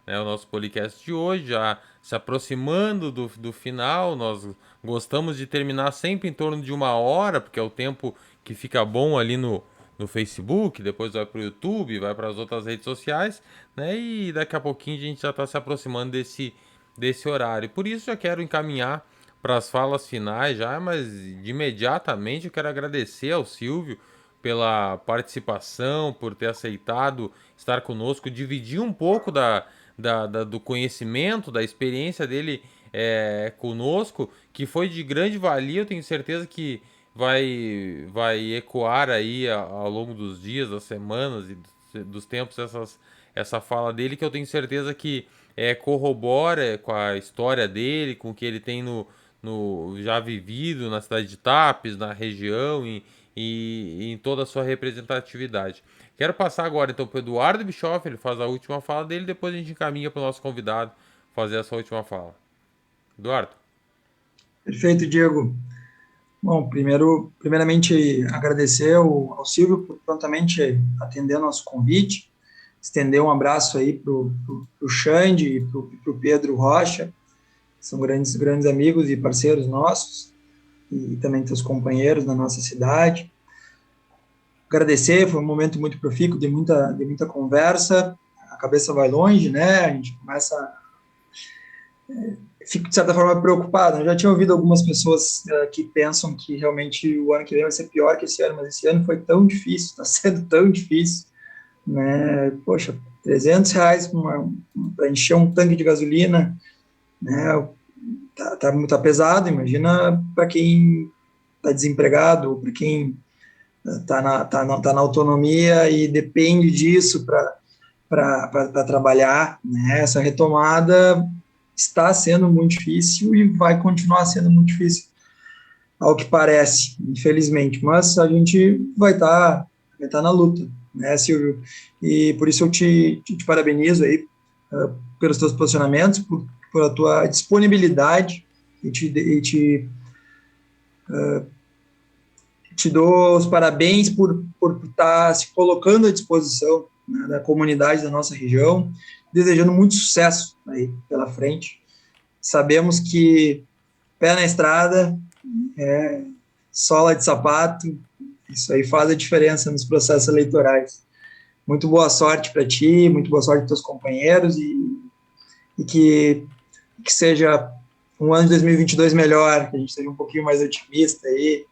né? O nosso podcast de hoje, já se aproximando do final. Nós gostamos de terminar sempre em torno de 1 hora, porque é o tempo que fica bom ali no Facebook, depois vai para o YouTube, vai para as outras redes sociais, né? E daqui a pouquinho a gente já está se aproximando desse horário. Por isso já quero encaminhar para as falas finais já, mas de imediatamente eu quero agradecer ao Silvio pela participação, por ter aceitado estar conosco, dividir um pouco do conhecimento, da experiência dele conosco, que foi de grande valia. Eu tenho certeza que vai ecoar aí ao longo dos dias, das semanas e dos tempos essa fala dele, que eu tenho certeza que corrobora com a história dele, com o que ele tem já vivido na cidade de Tapes, na região e em toda a sua representatividade. Quero passar agora então para o Eduardo Bischoff, ele faz a última fala dele, depois a gente encaminha para o nosso convidado fazer essa última fala. Eduardo. Perfeito, Diego. Bom, primeiramente agradecer ao Silvio por prontamente atender nosso convite, estender um abraço aí para o Xande e para o Pedro Rocha, são grandes amigos e parceiros nossos, e também teus companheiros na nossa cidade. Agradecer, foi um momento muito profícuo, de muita conversa, a cabeça vai longe, né? A gente começa... Fico, de certa forma, preocupado. Eu já tinha ouvido algumas pessoas que pensam que realmente o ano que vem vai ser pior que esse ano, mas esse ano foi tão difícil, está sendo tão difícil, né? Poxa, R$300 para encher um tanque de gasolina, né? Tá pesado, imagina para quem está desempregado, para quem está na autonomia e depende disso para trabalhar, né? Essa retomada está sendo muito difícil e vai continuar sendo muito difícil, ao que parece, infelizmente, mas a gente vai estar na luta, né, Silvio? E por isso eu te parabenizo aí pelos teus posicionamentos, por a tua disponibilidade e te dou os parabéns por estar se colocando à disposição, né, da comunidade da nossa região, desejando muito sucesso aí pela frente. Sabemos que pé na estrada, sola de sapato, isso aí faz a diferença nos processos eleitorais. Muito boa sorte para ti, muito boa sorte para teus companheiros e que seja um ano de 2022 melhor, que a gente seja um pouquinho mais otimista aí,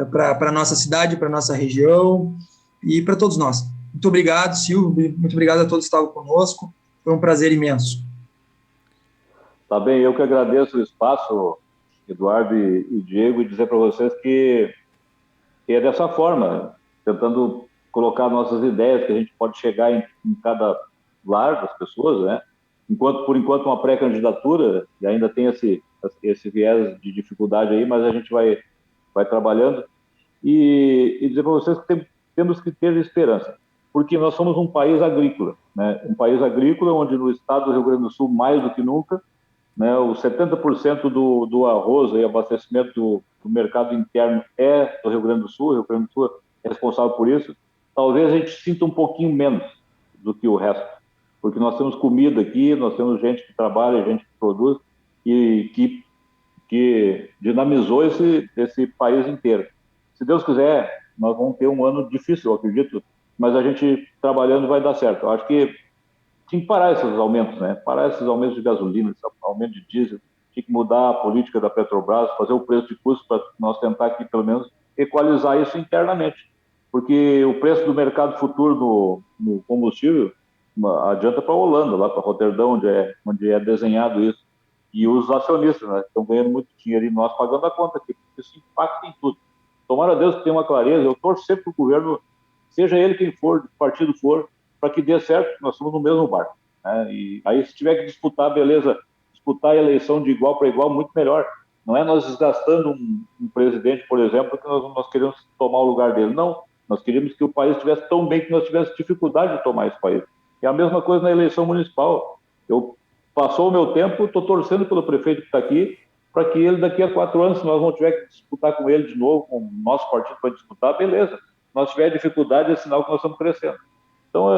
para a nossa cidade, para a nossa região e para todos nós. Muito obrigado, Silvio, muito obrigado a todos que estavam conosco, foi um prazer imenso. Tá bem, eu que agradeço o espaço, Eduardo e Diego, e dizer para vocês que é dessa forma, tentando colocar nossas ideias, que a gente pode chegar em cada lar das pessoas, né? Por enquanto, uma pré-candidatura, e ainda tem esse viés de dificuldade aí, mas a gente vai trabalhando, e dizer para vocês que temos que ter esperança, porque nós somos um país agrícola, né? Um país agrícola onde no estado do Rio Grande do Sul, mais do que nunca, né, o 70% do arroz e abastecimento do mercado interno é do Rio Grande do Sul, o Rio Grande do Sul é responsável por isso. Talvez a gente sinta um pouquinho menos do que o resto, porque nós temos comida aqui, nós temos gente que trabalha, gente que produz, e que dinamizou esse país inteiro. Se Deus quiser, nós vamos ter um ano difícil, eu acredito, mas a gente trabalhando vai dar certo. Eu acho que tinha que parar esses aumentos, né? Parar esses aumentos de gasolina, esse aumento de diesel, tinha que mudar a política da Petrobras, fazer o preço de custo para nós tentar aqui, pelo menos, equalizar isso internamente. Porque o preço do mercado futuro no combustível adianta para a Holanda, lá para Roterdão, onde é desenhado isso. E os acionistas, né, estão ganhando muito dinheiro e nós pagando a conta aqui, porque isso impacta em tudo. Tomara a Deus que tenha uma clareza, eu torço sempre para o governo, seja ele quem for, que partido for, para que dê certo, nós estamos no mesmo barco, né? E aí, se tiver que disputar, beleza, disputar a eleição de igual para igual, muito melhor. Não é nós desgastando um presidente, por exemplo, que nós queremos tomar o lugar dele. Não, nós queríamos que o país estivesse tão bem que nós tivéssemos dificuldade de tomar esse país. É a mesma coisa na eleição municipal. Passou o meu tempo, estou torcendo pelo prefeito que está aqui, para que ele, daqui a 4 anos, se nós não tiver que disputar com ele de novo, com o nosso partido para disputar, beleza. Se nós tiver dificuldade, é sinal que nós estamos crescendo. Então,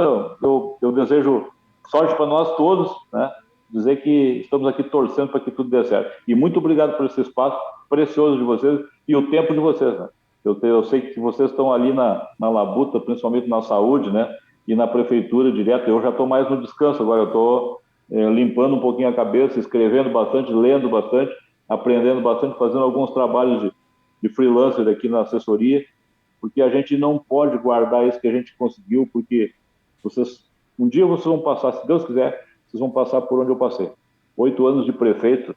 eu desejo sorte para nós todos, né? Dizer que estamos aqui torcendo para que tudo dê certo. E muito obrigado por esse espaço precioso de vocês e o tempo de vocês, né? Eu sei que vocês estão ali na labuta, principalmente na saúde, né? E na prefeitura direto. Eu já estou mais no descanso agora, eu estou limpando um pouquinho a cabeça, escrevendo bastante, lendo bastante, aprendendo bastante, fazendo alguns trabalhos de freelancer aqui na assessoria, porque a gente não pode guardar isso que a gente conseguiu, porque um dia vocês vão passar, se Deus quiser, vocês vão passar por onde eu passei. 8 anos de prefeito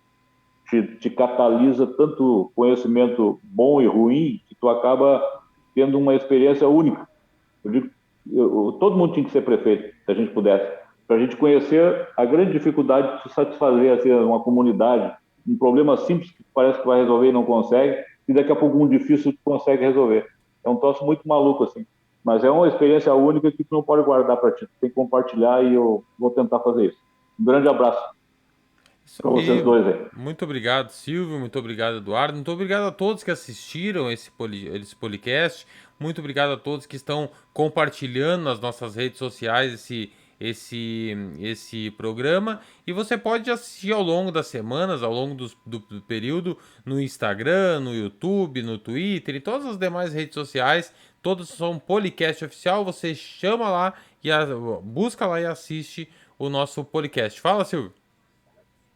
te catalisa tanto conhecimento bom e ruim que tu acaba tendo uma experiência única. Eu digo, todo mundo tinha que ser prefeito, se a gente pudesse, para a gente conhecer a grande dificuldade de satisfazer assim, uma comunidade, um problema simples que parece que vai resolver e não consegue, e daqui a pouco um difícil que consegue resolver. É um troço muito maluco, assim. Mas é uma experiência única que tu não pode guardar para ti, tu tem que compartilhar e eu vou tentar fazer isso. Um grande abraço Isso para vocês aí. dois aí. Muito obrigado, Silvio. Muito obrigado, Eduardo. Muito obrigado a todos que assistiram esse podcast. Muito obrigado a todos que estão compartilhando nas nossas redes sociais esse programa. E você pode assistir ao longo das semanas, ao longo do período, no Instagram, no YouTube, no Twitter e todas as demais redes sociais. Todos são Policast Oficial. Você chama lá e busca lá e assiste o nosso podcast. Fala, Silvio.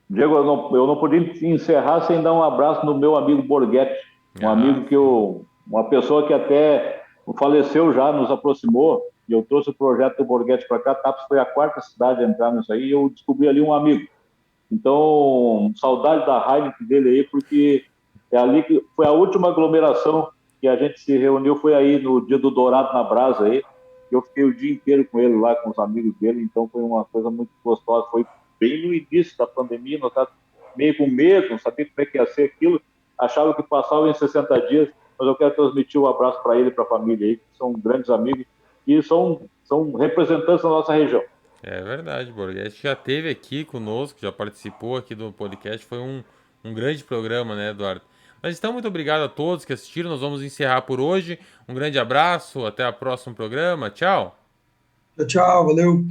Diego, eu não podia encerrar sem dar um abraço no meu amigo Borghetti, um Ah, amigo uma pessoa que até faleceu já, nos aproximou, e eu trouxe o projeto do Borghetti para cá. Tapes foi a quarta cidade a entrar nisso aí, e eu descobri ali um amigo. Então, saudade da Heineken dele aí, porque é ali que foi a última aglomeração que a gente se reuniu, foi aí no dia do Dourado na Brasa aí. Eu fiquei o dia inteiro com ele lá, com os amigos dele, então foi uma coisa muito gostosa. Foi bem no início da pandemia, nós estávamos meio com medo, não sabia como é que ia ser aquilo, achava que passava em 60 dias, mas eu quero transmitir um abraço para ele e para a família aí, que são grandes amigos e são representantes da nossa região. é verdade, Borghetti já esteve aqui conosco, já participou aqui do podcast, foi um grande programa, né, Eduardo? Mas então, muito obrigado a todos que assistiram, nós vamos encerrar por hoje. Um grande abraço, até o próximo programa, tchau! Tchau, tchau, valeu.